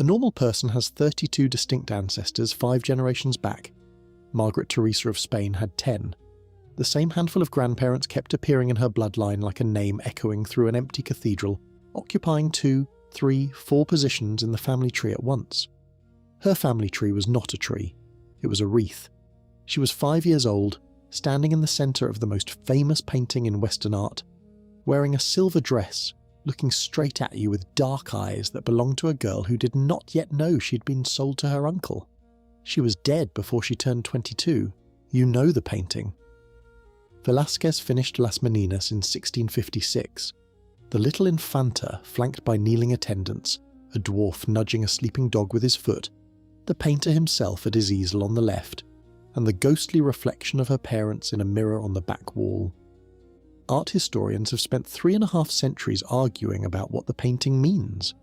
A normal person has 32 distinct ancestors 5 generations back. Margaret Theresa of Spain had 10. The same handful of grandparents kept appearing in her bloodline like a name echoing through an empty cathedral, occupying 2, 3, 4 positions in the family tree at once. Her family tree was not a tree, it was a wreath. She was 5 years old, standing in the centre of the most famous painting in Western art, wearing a silver dress, looking straight at you with dark eyes that belonged to a girl who did not yet know she'd been sold to her uncle. She was dead before she turned 22. You know the painting. Velazquez finished Las Meninas in 1656. The little infanta, flanked by kneeling attendants, a dwarf nudging a sleeping dog with his foot, the painter himself at his easel on the left, and the ghostly reflection of her parents in a mirror on the back wall. Art historians have spent 3.5 centuries arguing about what the painting means,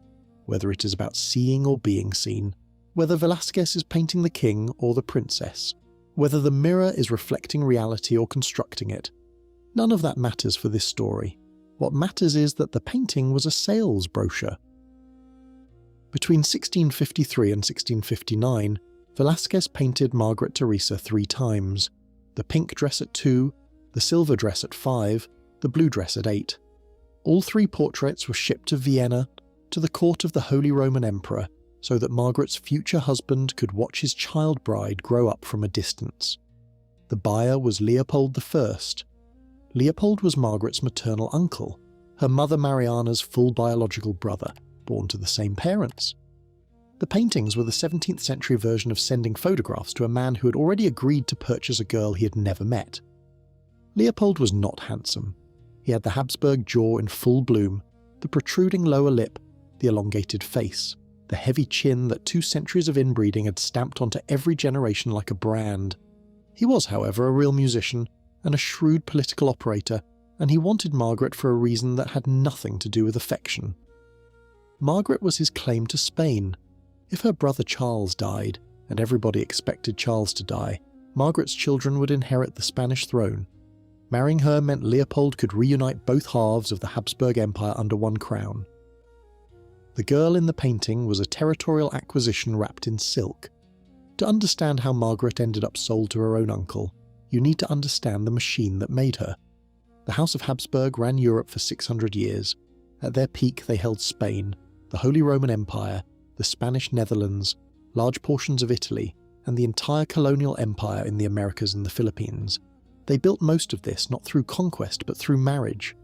whether it is about seeing or being seen, whether Velazquez is painting the king or the princess, whether the mirror is reflecting reality or constructing it. None of that matters for this story. What matters is that the painting was a sales brochure. Between 1653 and 1659, Velazquez painted Margaret Theresa 3 times, the pink dress at 2, the silver dress at 5, the blue dress at 8. All 3 portraits were shipped to Vienna, to the court of the Holy Roman Emperor, so that Margaret's future husband could watch his child bride grow up from a distance. The buyer was Leopold I. Leopold was Margaret's maternal uncle, her mother Mariana's full biological brother, born to the same parents. The paintings were the 17th century version of sending photographs to a man who had already agreed to purchase a girl he had never met. Leopold was not handsome. He had the Habsburg jaw in full bloom, the protruding lower lip, the elongated face, the heavy chin that 2 centuries of inbreeding had stamped onto every generation like a brand. He was, however, a real musician and a shrewd political operator, and he wanted Margaret for a reason that had nothing to do with affection. Margaret was his claim to Spain. If her brother Charles died, and everybody expected Charles to die, Margaret's children would inherit the Spanish throne. Marrying her meant Leopold could reunite both halves of the Habsburg Empire under one crown. The girl in the painting was a territorial acquisition wrapped in silk. To understand how Margaret ended up sold to her own uncle, you need to understand the machine that made her. The House of Habsburg ran Europe for 600 years. At their peak they held Spain, the Holy Roman Empire, the Spanish Netherlands, large portions of Italy, and the entire colonial empire in the Americas and the Philippines. They built most of this not through conquest but through marriage.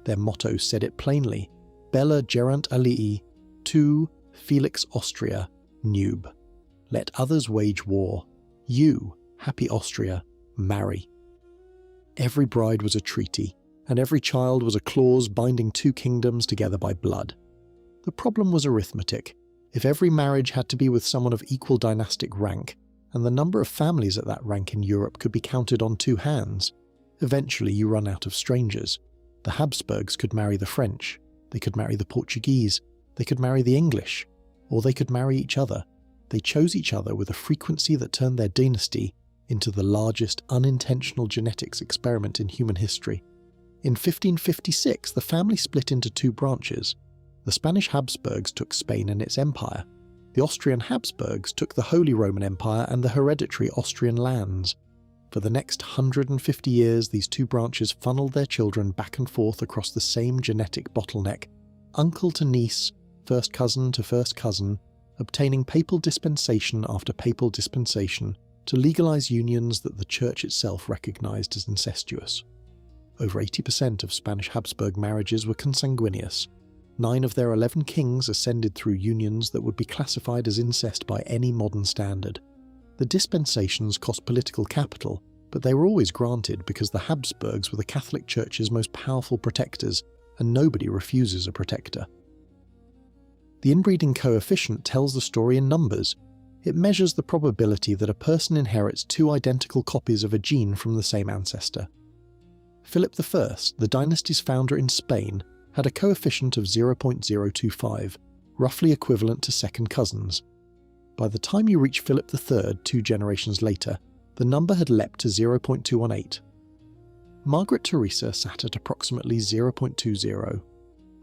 Their motto said it plainly: Bella gerant alii, tu felix Austria, nube. Let others wage war. You, happy Austria, marry. Every bride was a treaty, and every child was a clause binding 2 kingdoms together by blood. The problem was arithmetic. If every marriage had to be with someone of equal dynastic rank, and the number of families at that rank in Europe could be counted on 2 hands, eventually you run out of strangers. The Habsburgs could marry the French, they could marry the Portuguese, they could marry the English, or they could marry each other. They chose each other with a frequency that turned their dynasty into the largest unintentional genetics experiment in human history. In 1556, the family split into 2 branches. The Spanish Habsburgs took Spain and its empire. The Austrian Habsburgs took the Holy Roman Empire and the hereditary Austrian lands. For the next 150 years, these 2 branches funneled their children back and forth across the same genetic bottleneck, uncle to niece, first cousin to first cousin, obtaining papal dispensation after papal dispensation to legalize unions that the Church itself recognized as incestuous. Over 80% of Spanish Habsburg marriages were consanguineous. 9 of their 11 kings ascended through unions that would be classified as incest by any modern standard. The dispensations cost political capital, but they were always granted because the Habsburgs were the Catholic Church's most powerful protectors, and nobody refuses a protector. The inbreeding coefficient tells the story in numbers. It measures the probability that a person inherits 2 identical copies of a gene from the same ancestor. Philip I, the dynasty's founder in Spain, had a coefficient of 0.025, roughly equivalent to second cousins. By the time you reach Philip III 2 generations later, the number had leapt to 0.218. Margaret Theresa sat at approximately 0.20.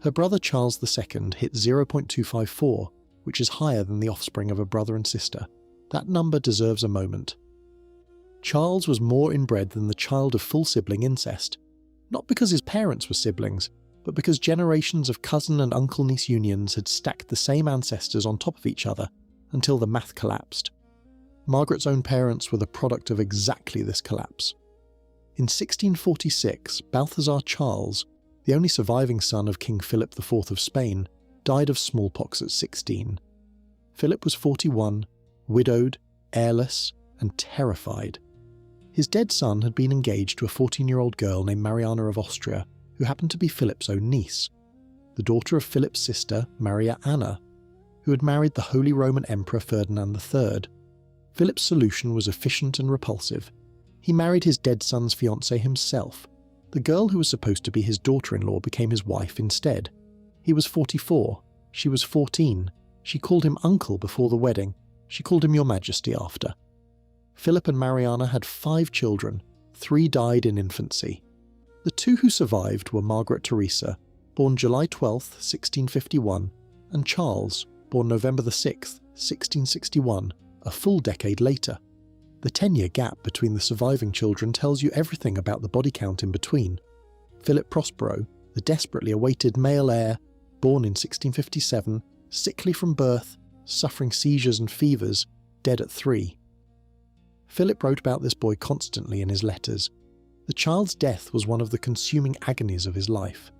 Her brother Charles II hit 0.254, which is higher than the offspring of a brother and sister. That number deserves a moment. Charles was more inbred than the child of full sibling incest, not because his parents were siblings, but because generations of cousin and uncle-niece unions had stacked the same ancestors on top of each other until the math collapsed. Margaret's own parents were the product of exactly this collapse. In 1646, Balthasar Charles, the only surviving son of King Philip IV of Spain, died of smallpox at 16. Philip was 41, widowed, heirless, and terrified. His dead son had been engaged to a 14-year-old girl named Mariana of Austria, who happened to be Philip's own niece, the daughter of Philip's sister, Mariana, who had married the Holy Roman Emperor Ferdinand III. Philip's solution was efficient and repulsive. He married his dead son's fiancée himself. The girl who was supposed to be his daughter-in-law became his wife instead. He was 44. She was 14. She called him uncle before the wedding. She called him Your Majesty after. Philip and Mariana had 5 children. 3 died in infancy. The 2 who survived were Margaret Theresa, born July 12, 1651, and Charles, born November 6, 1661, a full decade later. The 10-year gap between the surviving children tells you everything about the body count in between. Philip Prospero, the desperately awaited male heir, born in 1657, sickly from birth, suffering seizures and fevers, dead at 3. Philip wrote about this boy constantly in his letters. The child's death was one of the consuming agonies of his life.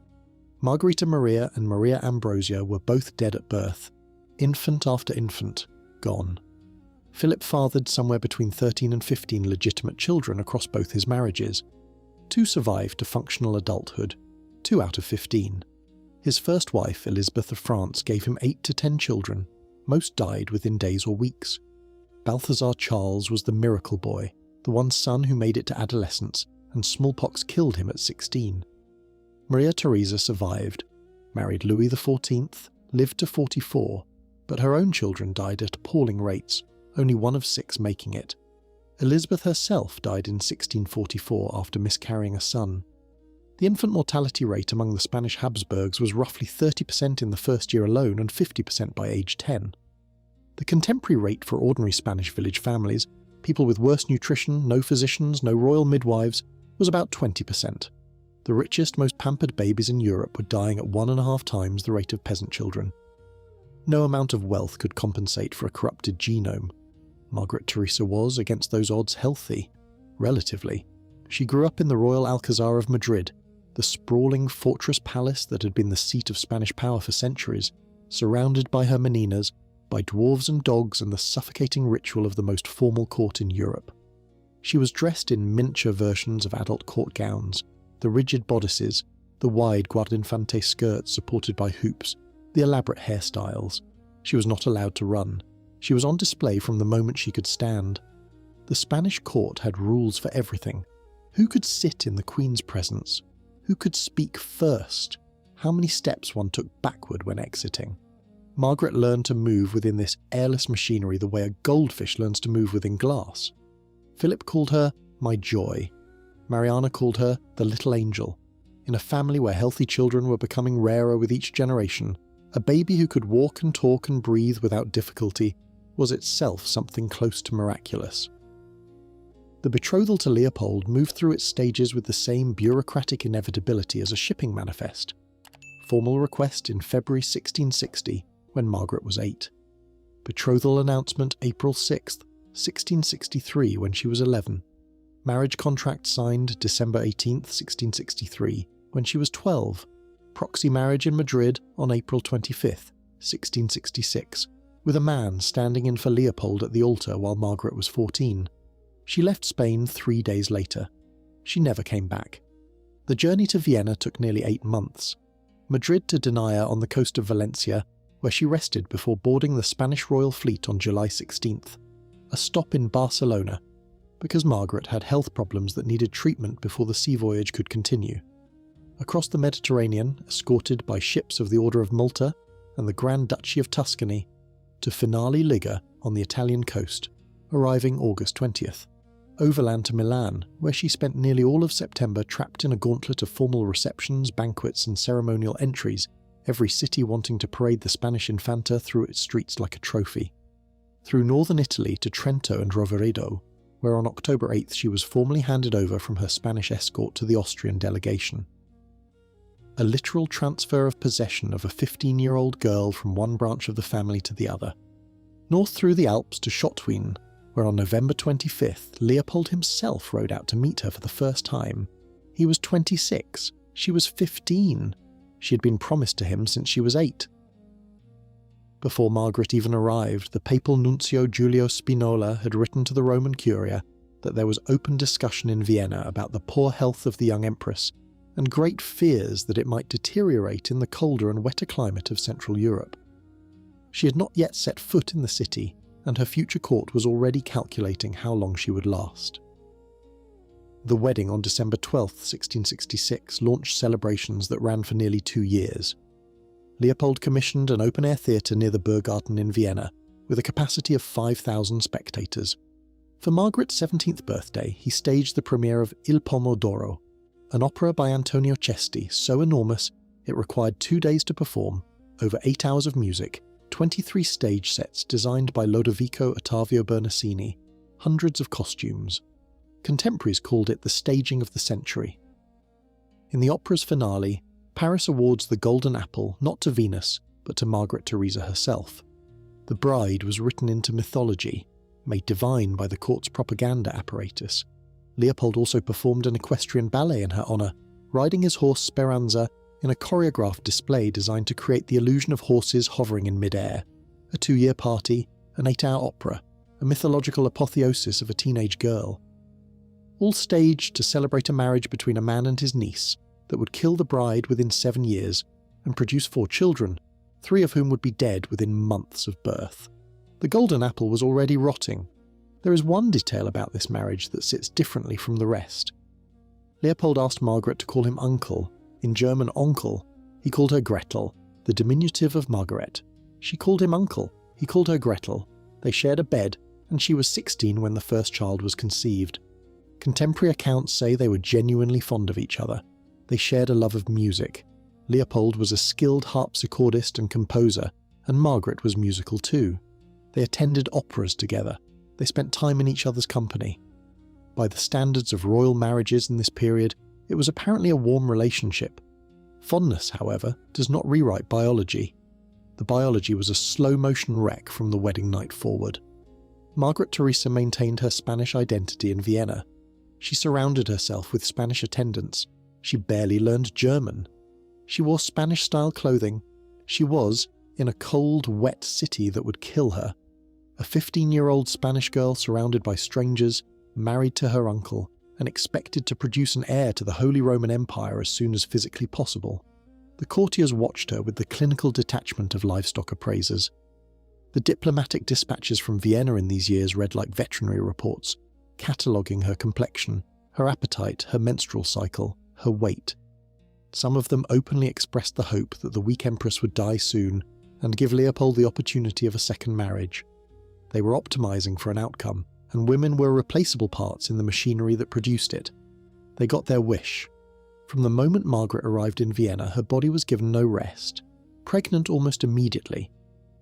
Margarita Maria and Maria Ambrosia were both dead at birth, infant after infant, gone. Philip fathered somewhere between 13 and 15 legitimate children across both his marriages. 2 survived to functional adulthood, 2 out of 15. His first wife, Elizabeth of France, gave him 8 to 10 children. Most died within days or weeks. Balthasar Charles was the miracle boy, the one son who made it to adolescence, and smallpox killed him at 16. Maria Theresa survived, married Louis XIV, lived to 44, but her own children died at appalling rates, only 1 of 6 making it. Elizabeth herself died in 1644 after miscarrying a son. The infant mortality rate among the Spanish Habsburgs was roughly 30% in the first year alone and 50% by age 10. The contemporary rate for ordinary Spanish village families, people with worse nutrition, no physicians, no royal midwives, was about 20%. The richest, most pampered babies in Europe were dying at 1.5 times the rate of peasant children. No amount of wealth could compensate for a corrupted genome. Margaret Theresa was, against those odds, healthy. Relatively. She grew up in the Royal Alcazar of Madrid, the sprawling fortress palace that had been the seat of Spanish power for centuries, surrounded by her Meninas, by dwarves and dogs and the suffocating ritual of the most formal court in Europe. She was dressed in miniature versions of adult court gowns, the rigid bodices, the wide guardinfante skirts supported by hoops, the elaborate hairstyles. She was not allowed to run. She was on display from the moment she could stand. The Spanish court had rules for everything. Who could sit in the Queen's presence? Who could speak first? How many steps one took backward when exiting? Margaret learned to move within this airless machinery the way a goldfish learns to move within glass. Philip called her my joy. Mariana called her the little angel. In a family where healthy children were becoming rarer with each generation, a baby who could walk and talk and breathe without difficulty was itself something close to miraculous. The betrothal to Leopold moved through its stages with the same bureaucratic inevitability as a shipping manifest. Formal request in February 1660, when Margaret was 8. Betrothal announcement April 6, 1663, when she was 11. Marriage contract signed December 18, 1663, when she was 12. Proxy marriage in Madrid on April 25, 1666, with a man standing in for Leopold at the altar while Margaret was 14. She left Spain 3 days later. She never came back. The journey to Vienna took nearly 8 months. Madrid to Denia on the coast of Valencia, where she rested before boarding the Spanish royal fleet on July 16th. A stop in Barcelona, because Margaret had health problems that needed treatment before the sea voyage could continue. Across the Mediterranean, escorted by ships of the Order of Malta and the Grand Duchy of Tuscany, to Finale Liga on the Italian coast, arriving August 20th. Overland to Milan, where she spent nearly all of September trapped in a gauntlet of formal receptions, banquets and ceremonial entries, every city wanting to parade the Spanish Infanta through its streets like a trophy. Through northern Italy to Trento and Roveredo, where on October 8th she was formally handed over from her Spanish escort to the Austrian delegation. A literal transfer of possession of a 15-year-old girl from one branch of the family to the other. North through the Alps to Schottwien, where on November 25th, Leopold himself rode out to meet her for the first time. He was 26, she was 15. She had been promised to him since she was 8. Before Margaret even arrived, the papal nuncio Giulio Spinola had written to the Roman Curia that there was open discussion in Vienna about the poor health of the young empress, and great fears that it might deteriorate in the colder and wetter climate of Central Europe. She had not yet set foot in the city, and her future court was already calculating how long she would last. The wedding on December 12, 1666, launched celebrations that ran for nearly 2 years. Leopold commissioned an open-air theatre near the Burggarten in Vienna, with a capacity of 5,000 spectators. For Margaret's 17th birthday, he staged the premiere of Il Pomo d'Oro, an opera by Antonio Cesti so enormous it required 2 days to perform, over 8 hours of music, 23 stage sets designed by Lodovico Ottavio Bernascini, hundreds of costumes. Contemporaries called it the staging of the century. In the opera's finale, Paris awards the Golden Apple not to Venus, but to Margaret Theresa herself. The bride was written into mythology, made divine by the court's propaganda apparatus. Leopold also performed an equestrian ballet in her honour, riding his horse Speranza in a choreographed display designed to create the illusion of horses hovering in mid-air. A 2-year party, an 8-hour opera, a mythological apotheosis of a teenage girl. All staged to celebrate a marriage between a man and his niece that would kill the bride within 7 years and produce 4 children, 3 of whom would be dead within months of birth. The Golden Apple was already rotting. There is one detail about this marriage that sits differently from the rest. Leopold asked Margaret to call him uncle. In German Onkel, he called her Gretel, the diminutive of Margaret. She called him uncle, he called her Gretel. They shared a bed, and she was 16 when the first child was conceived. Contemporary accounts say they were genuinely fond of each other. They shared a love of music. Leopold was a skilled harpsichordist and composer, and Margaret was musical too. They attended operas together. They spent time in each other's company. By the standards of royal marriages in this period, it was apparently a warm relationship. Fondness, however, does not rewrite biology. The biology was a slow-motion wreck from the wedding night forward. Margaret Theresa maintained her Spanish identity in Vienna. She surrounded herself with Spanish attendants. She barely learned German. She wore Spanish-style clothing. She was, in a cold, wet city that would kill her, a 15-year-old Spanish girl surrounded by strangers, married to her uncle, and expected to produce an heir to the Holy Roman Empire as soon as physically possible. The courtiers watched her with the clinical detachment of livestock appraisers. The diplomatic dispatches from Vienna in these years read like veterinary reports, cataloguing her complexion, her appetite, her menstrual cycle, her weight. Some of them openly expressed the hope that the weak empress would die soon and give Leopold the opportunity of a second marriage. They were optimizing for an outcome, and women were replaceable parts in the machinery that produced it. They got their wish. From the moment Margaret arrived in Vienna, her body was given no rest. Pregnant almost immediately.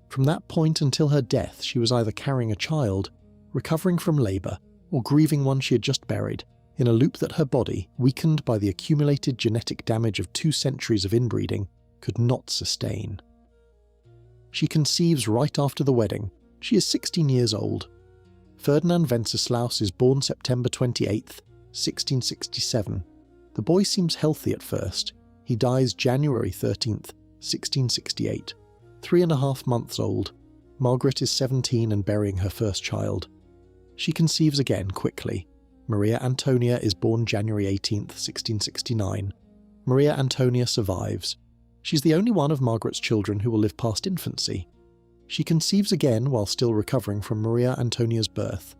From that point until her death, she was either carrying a child, recovering from labour, or grieving one she had just buried, in a loop that her body, weakened by the accumulated genetic damage of 2 centuries of inbreeding, could not sustain. She conceives right after the wedding. She is 16 years old. Ferdinand Wenceslaus is born September 28, 1667. The boy seems healthy at first. He dies January 13, 1668. 3.5 months old. Margaret is 17 and burying her first child. She conceives again quickly. Maria Antonia is born January 18, 1669. Maria Antonia survives. She's the only one of Margaret's children who will live past infancy. She conceives again while still recovering from Maria Antonia's birth.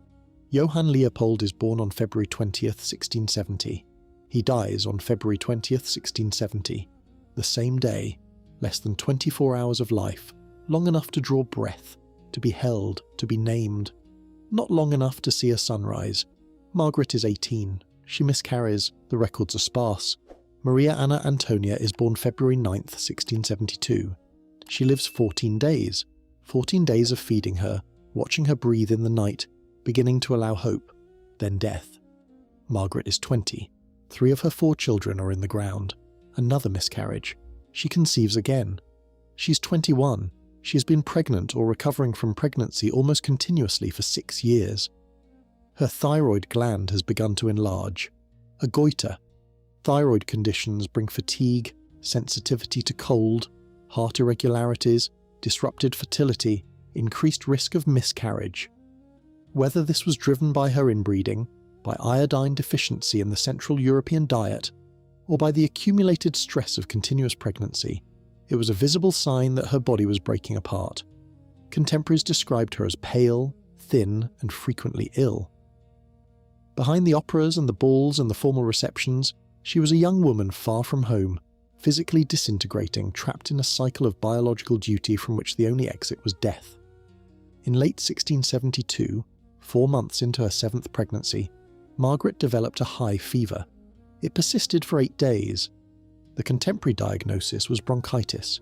Johann Leopold is born on February 20, 1670. He dies on February 20, 1670. The same day, less than 24 hours of life, long enough to draw breath, to be held, to be named. Not long enough to see a sunrise. Margaret is 18. She miscarries. The records are sparse. Maria Anna Antonia is born February 9th, 1672. She lives 14 days. 14 days of feeding her, watching her breathe in the night, beginning to allow hope, then death. Margaret is 20. 3 of her 4 children are in the ground. Another miscarriage. She conceives again. She's 21. She has been pregnant or recovering from pregnancy almost continuously for 6 years. Her thyroid gland has begun to enlarge. A goiter. Thyroid conditions bring fatigue, sensitivity to cold, heart irregularities, disrupted fertility, increased risk of miscarriage. Whether this was driven by her inbreeding, by iodine deficiency in the Central European diet, or by the accumulated stress of continuous pregnancy, it was a visible sign that her body was breaking apart. Contemporaries described her as pale, thin, and frequently ill. Behind the operas and the balls and the formal receptions, she was a young woman far from home, physically disintegrating, trapped in a cycle of biological duty from which the only exit was death. In late 1672, 4 months into her 7th pregnancy, Margaret developed a high fever. It persisted for 8 days. The contemporary diagnosis was bronchitis.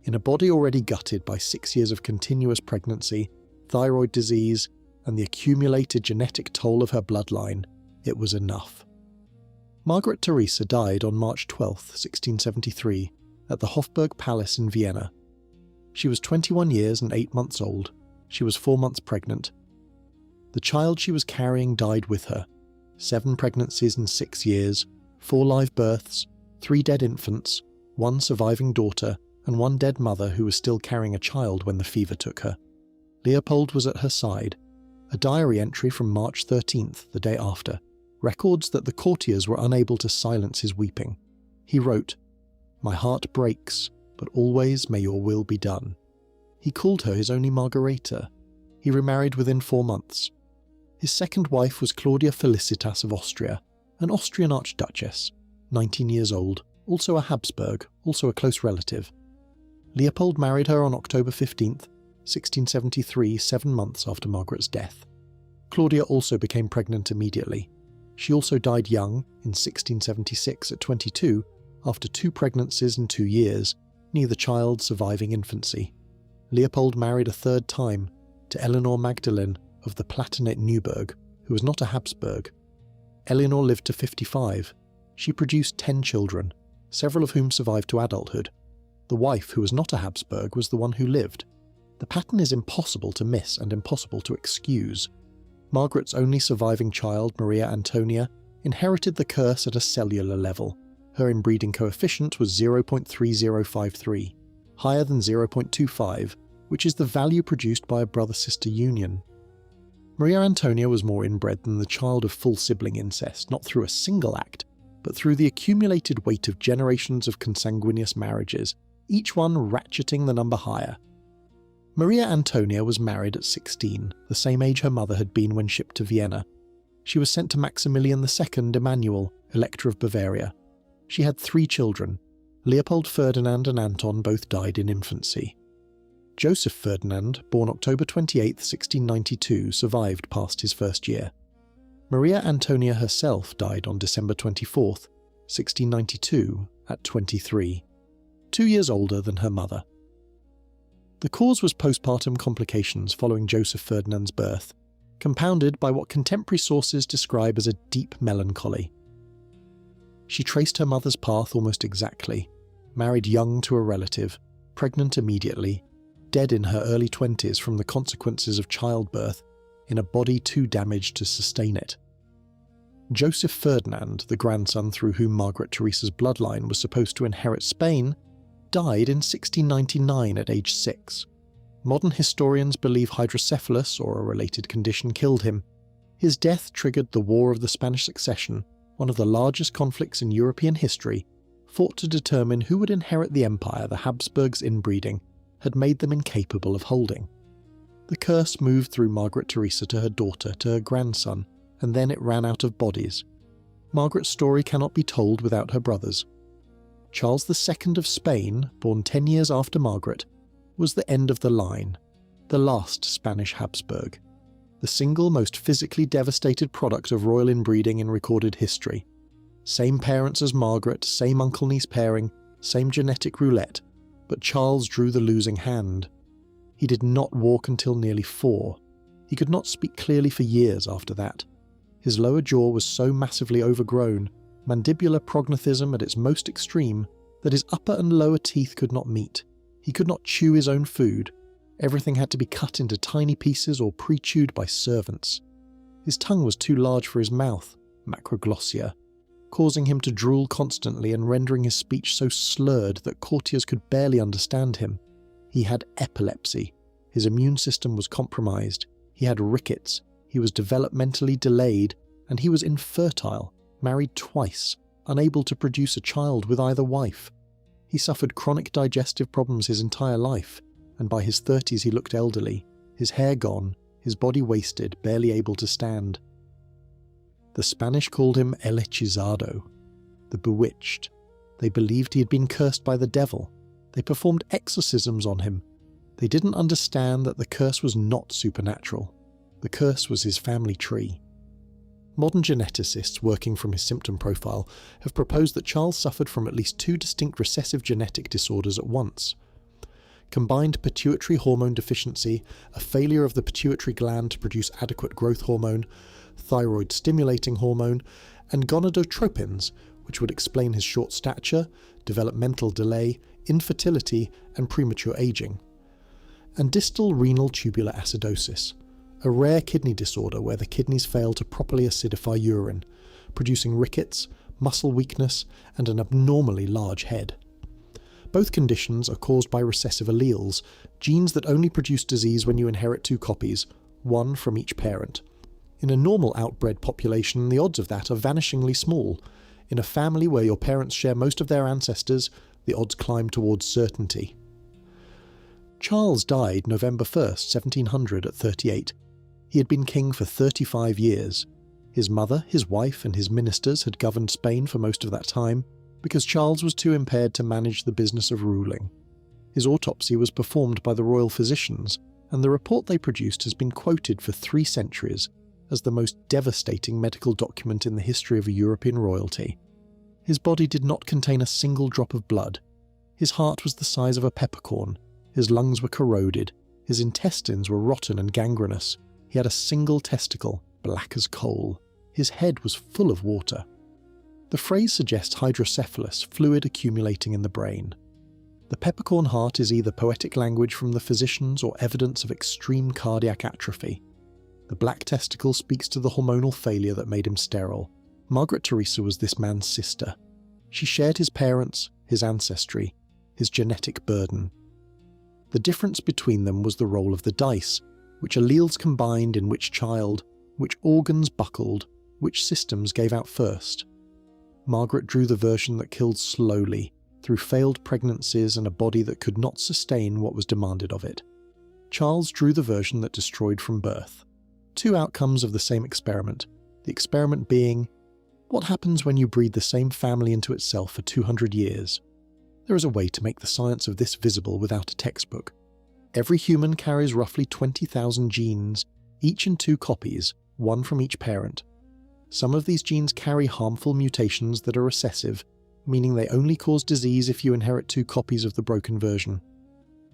In a body already gutted by 6 years of continuous pregnancy, thyroid disease, and the accumulated genetic toll of her bloodline, it was enough. Margaret Theresa died on March 12, 1673, at the Hofburg Palace in Vienna. She was 21 years and 8 months old. She was 4 months pregnant. The child she was carrying died with her. 7 pregnancies in 6 years, 4 live births, 3 dead infants, 1 surviving daughter, and 1 dead mother who was still carrying a child when the fever took her. Leopold was at her side. A diary entry from March 13th, the day after, records that the courtiers were unable to silence his weeping. He wrote, "My heart breaks, but always may your will be done." He called her his only Margareta. He remarried within 4 months. His second wife was Claudia Felicitas of Austria, an Austrian archduchess, 19 years old, also a Habsburg, also a close relative. Leopold married her on October 15th, 1673, 7 months after Margaret's death. Claudia also became pregnant immediately. She also died young, in 1676 at 22, after 2 pregnancies in 2 years, neither child surviving infancy. Leopold married a 3rd time, to Eleanor Magdalene of the Palatinate Neuburg, who was not a Habsburg. Eleanor lived to 55. She produced 10 children, several of whom survived to adulthood. The wife, who was not a Habsburg, was the one who lived. The pattern is impossible to miss and impossible to excuse. Margaret's only surviving child, Maria Antonia, inherited the curse at a cellular level. Her inbreeding coefficient was 0.3053, higher than 0.25, which is the value produced by a brother-sister union. Maria Antonia was more inbred than the child of full sibling incest, not through a single act, but through the accumulated weight of generations of consanguineous marriages, each one ratcheting the number higher. Maria Antonia was married at 16, the same age her mother had been when shipped to Vienna. She was sent to Maximilian II Emanuel, Elector of Bavaria. She had 3 children. Leopold, Ferdinand and Anton both died in infancy. Joseph Ferdinand, born October 28, 1692, survived past his 1st year. Maria Antonia herself died on December 24, 1692, at 23, 2 years older than her mother. The cause was postpartum complications following Joseph Ferdinand's birth, compounded by what contemporary sources describe as a deep melancholy. She traced her mother's path almost exactly, married young to a relative, pregnant immediately, dead in her early 20s from the consequences of childbirth, in a body too damaged to sustain it. Joseph Ferdinand, the grandson through whom Margaret Theresa's bloodline was supposed to inherit Spain, died in 1699 at age 6. Modern historians believe hydrocephalus, or a related condition, killed him. His death triggered the War of the Spanish Succession, one of the largest conflicts in European history, fought to determine who would inherit the empire the Habsburgs' inbreeding had made them incapable of holding. The curse moved through Margaret Theresa to her daughter, to her grandson, and then it ran out of bodies. Margaret's story cannot be told without her brothers. Charles II of Spain, born 10 years after Margaret, was the end of the line, the last Spanish Habsburg, the single most physically devastated product of royal inbreeding in recorded history. Same parents as Margaret, same uncle-niece pairing, same genetic roulette, but Charles drew the losing hand. He did not walk until nearly 4. He could not speak clearly for years after that. His lower jaw was so massively overgrown, mandibular prognathism at its most extreme, that his upper and lower teeth could not meet. He could not chew his own food. Everything had to be cut into tiny pieces or pre-chewed by servants. His tongue was too large for his mouth, macroglossia, causing him to drool constantly and rendering his speech so slurred that courtiers could barely understand him. He had epilepsy. His immune system was compromised. He had rickets. He was developmentally delayed, and he was infertile, married twice, unable to produce a child with either wife. He suffered chronic digestive problems his entire life, and by his 30s he looked elderly, his hair gone, his body wasted, barely able to stand. The Spanish called him El Hechizado, the bewitched. They believed he had been cursed by the devil. They performed exorcisms on him. They didn't understand that the curse was not supernatural. The curse was his family tree. Modern geneticists working from his symptom profile have proposed that Charles suffered from at least 2 distinct recessive genetic disorders at once. Combined pituitary hormone deficiency, a failure of the pituitary gland to produce adequate growth hormone, thyroid-stimulating hormone, and gonadotropins, which would explain his short stature, developmental delay, infertility, and premature aging. And distal renal tubular acidosis, a rare kidney disorder where the kidneys fail to properly acidify urine, producing rickets, muscle weakness, and an abnormally large head. Both conditions are caused by recessive alleles, genes that only produce disease when you inherit 2 copies, one from each parent. In a normal outbred population, the odds of that are vanishingly small. In a family where your parents share most of their ancestors, the odds climb towards certainty. Charles died November 1st, 1700 at 38. He had been king for 35 years. His mother, his wife, and his ministers had governed Spain for most of that time, because Charles was too impaired to manage the business of ruling. His autopsy was performed by the royal physicians, and the report they produced has been quoted for 3 centuries as the most devastating medical document in the history of European royalty. His body did not contain a single drop of blood. His heart was the size of a peppercorn. His lungs were corroded. His intestines were rotten and gangrenous. He had a single testicle, black as coal. His head was full of water. The phrase suggests hydrocephalus, fluid accumulating in the brain. The peppercorn heart is either poetic language from the physicians or evidence of extreme cardiac atrophy. The black testicle speaks to the hormonal failure that made him sterile. Margaret Theresa was this man's sister. She shared his parents, his ancestry, his genetic burden. The difference between them was the roll of the dice, which alleles combined in which child, which organs buckled, which systems gave out first. Margaret drew the version that killed slowly, through failed pregnancies and a body that could not sustain what was demanded of it. Charles drew the version that destroyed from birth. 2 outcomes of the same experiment, the experiment being, what happens when you breed the same family into itself for 200 years? There is a way to make the science of this visible without a textbook. Every human carries roughly 20,000 genes, each in 2 copies, one from each parent. Some of these genes carry harmful mutations that are recessive, meaning they only cause disease if you inherit 2 copies of the broken version.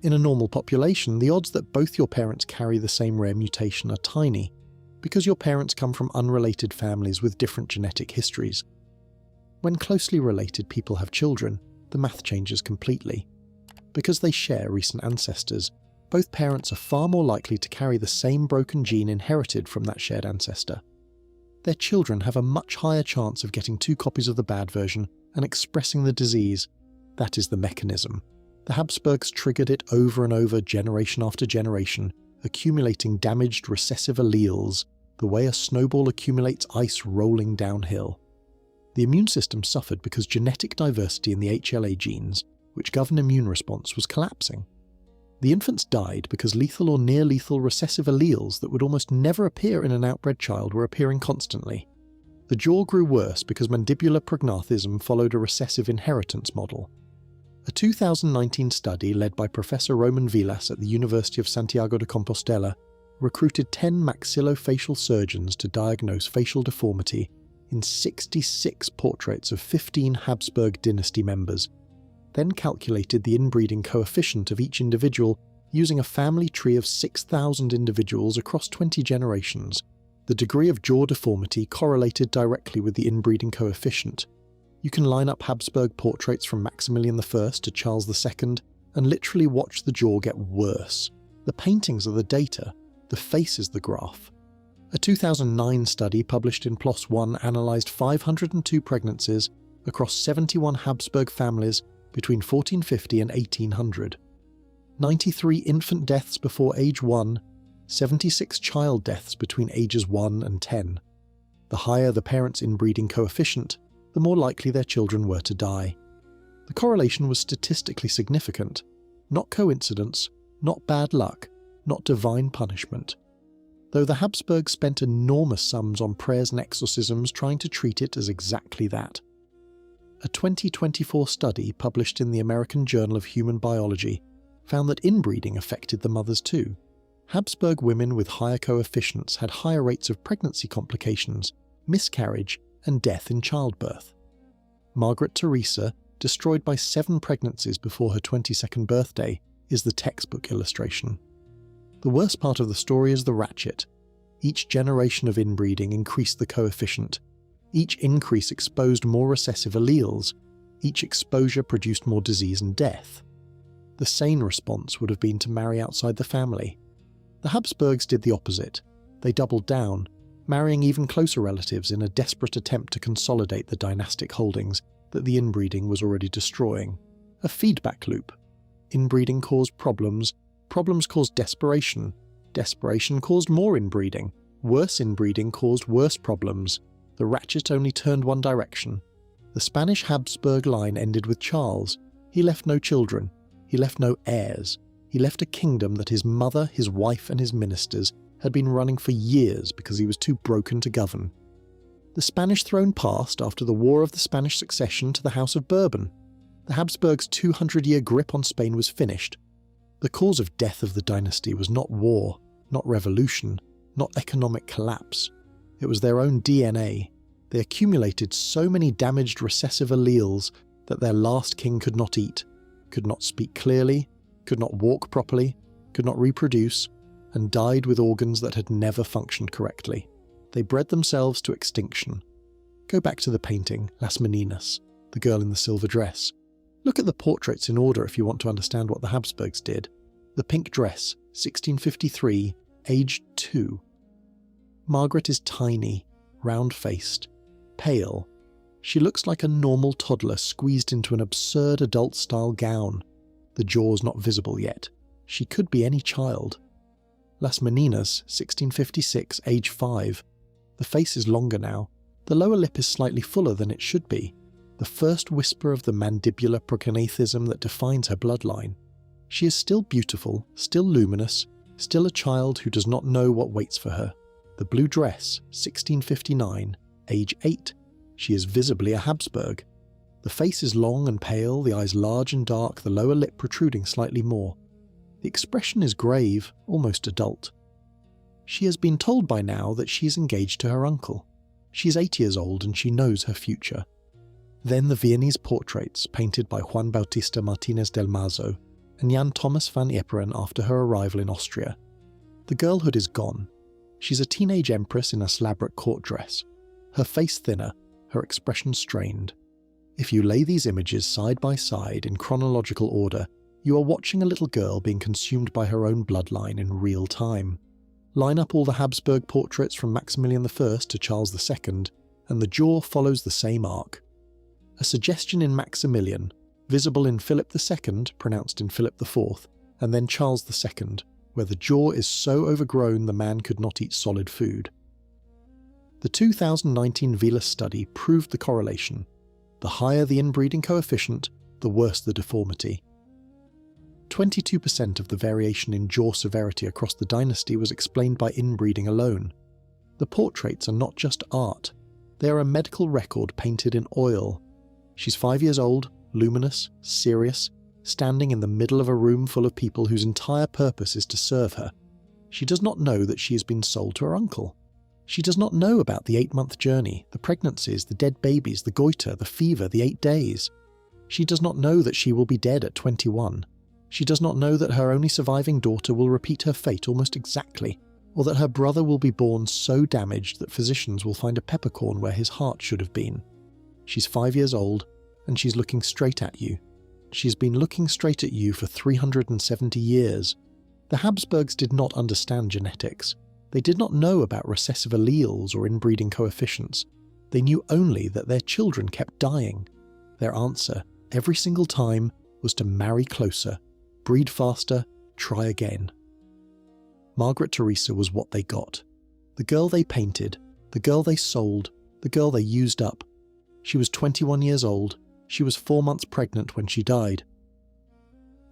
In a normal population, the odds that both your parents carry the same rare mutation are tiny, because your parents come from unrelated families with different genetic histories. When closely related people have children, the math changes completely. Because they share recent ancestors, both parents are far more likely to carry the same broken gene inherited from that shared ancestor. Their children have a much higher chance of getting 2 copies of the bad version and expressing the disease. That is the mechanism. The Habsburgs triggered it over and over, generation after generation, accumulating damaged recessive alleles, the way a snowball accumulates ice rolling downhill. The immune system suffered because genetic diversity in the HLA genes, which govern immune response, was collapsing. The infants died because lethal or near-lethal recessive alleles that would almost never appear in an outbred child were appearing constantly. The jaw grew worse because mandibular prognathism followed a recessive inheritance model. A 2019 study led by Professor Roman Vilas at the University of Santiago de Compostela recruited 10 maxillofacial surgeons to diagnose facial deformity in 66 portraits of 15 Habsburg dynasty members, then calculated the inbreeding coefficient of each individual using a family tree of 6,000 individuals across 20 generations. The degree of jaw deformity correlated directly with the inbreeding coefficient. You can line up Habsburg portraits from Maximilian I to Charles II and literally watch the jaw get worse. The paintings are the data, the face is the graph. A 2009 study published in PLOS One analysed 502 pregnancies across 71 Habsburg families between 1450 and 1800. 93 infant deaths before age 1, 76 child deaths between ages 1 and 10. The higher the parents' inbreeding coefficient, the more likely their children were to die. The correlation was statistically significant, not coincidence, not bad luck, not divine punishment. Though the Habsburgs spent enormous sums on prayers and exorcisms trying to treat it as exactly that. A 2024 study published in the American Journal of Human Biology found that inbreeding affected the mothers too. Habsburg women with higher coefficients had higher rates of pregnancy complications, miscarriage, and death in childbirth. Margaret Theresa, destroyed by 7 pregnancies before her 22nd birthday, is the textbook illustration. The worst part of the story is the ratchet. Each generation of inbreeding increased the coefficient. Each increase exposed more recessive alleles. Each exposure produced more disease and death. The sane response would have been to marry outside the family. The Habsburgs did the opposite. They doubled down, marrying even closer relatives in a desperate attempt to consolidate the dynastic holdings that the inbreeding was already destroying. A feedback loop. Inbreeding caused problems, problems caused desperation, desperation caused more inbreeding, worse inbreeding caused worse problems. The ratchet only turned one direction. The Spanish Habsburg line ended with Charles. He left no children. He left no heirs. He left a kingdom that his mother, his wife, and his ministers had been running for years because he was too broken to govern. The Spanish throne passed after the War of the Spanish Succession to the House of Bourbon. The Habsburgs' 200-year grip on Spain was finished. The cause of death of the dynasty was not war, not revolution, not economic collapse. It was their own DNA. They accumulated so many damaged recessive alleles that their last king could not eat, could not speak clearly, could not walk properly, could not reproduce, and died with organs that had never functioned correctly. They bred themselves to extinction. Go back to the painting, Las Meninas, the girl in the silver dress. Look at the portraits in order if you want to understand what the Habsburgs did. The pink dress, 1653, aged 2. Margaret is tiny, round-faced, pale. She looks like a normal toddler squeezed into an absurd adult-style gown. The jaw's not visible yet. She could be any child. Las Meninas, 1656, age 5. The face is longer now. The lower lip is slightly fuller than it should be. The first whisper of the mandibular prognathism that defines her bloodline. She is still beautiful, still luminous, still a child who does not know what waits for her. The blue dress, 1659, age 8. She is visibly a Habsburg. The face is long and pale, the eyes large and dark, the lower lip protruding slightly more. The expression is grave, almost adult. She has been told by now that she is engaged to her uncle. She is 8 years old and she knows her future. Then the Viennese portraits, painted by Juan Bautista Martinez del Mazo and Jan Thomas van Epperen after her arrival in Austria. The girlhood is gone. She's a teenage empress in a elaborate court dress. Her face thinner, her expression strained. If you lay these images side by side in chronological order, you are watching a little girl being consumed by her own bloodline in real time. Line up all the Habsburg portraits from Maximilian I to Charles II, and the jaw follows the same arc. A suggestion in Maximilian, visible in Philip II, pronounced in Philip IV, and then Charles II, where the jaw is so overgrown the man could not eat solid food. The 2019 Velazquez study proved the correlation. The higher the inbreeding coefficient, the worse the deformity. 22% of the variation in jaw severity across the dynasty was explained by inbreeding alone. The portraits are not just art, they are a medical record painted in oil. She's 5 years old, luminous, serious, standing in the middle of a room full of people whose entire purpose is to serve her. She does not know that she has been sold to her uncle. She does not know about the 8-month journey, the pregnancies, the dead babies, the goiter, the fever, the 8 days. She does not know that she will be dead at 21. She does not know that her only surviving daughter will repeat her fate almost exactly, or that her brother will be born so damaged that physicians will find a peppercorn where his heart should have been. She's 5 years old, and she's looking straight at you. She's been looking straight at you for 370 years. The Habsburgs did not understand genetics. They did not know about recessive alleles or inbreeding coefficients. They knew only that their children kept dying. Their answer, every single time, was to marry closer, breed faster, try again. Margaret Theresa was what they got. The girl they painted, the girl they sold, the girl they used up. She was 21 years old. She was 4 months pregnant when she died.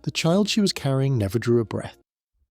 The child she was carrying never drew a breath.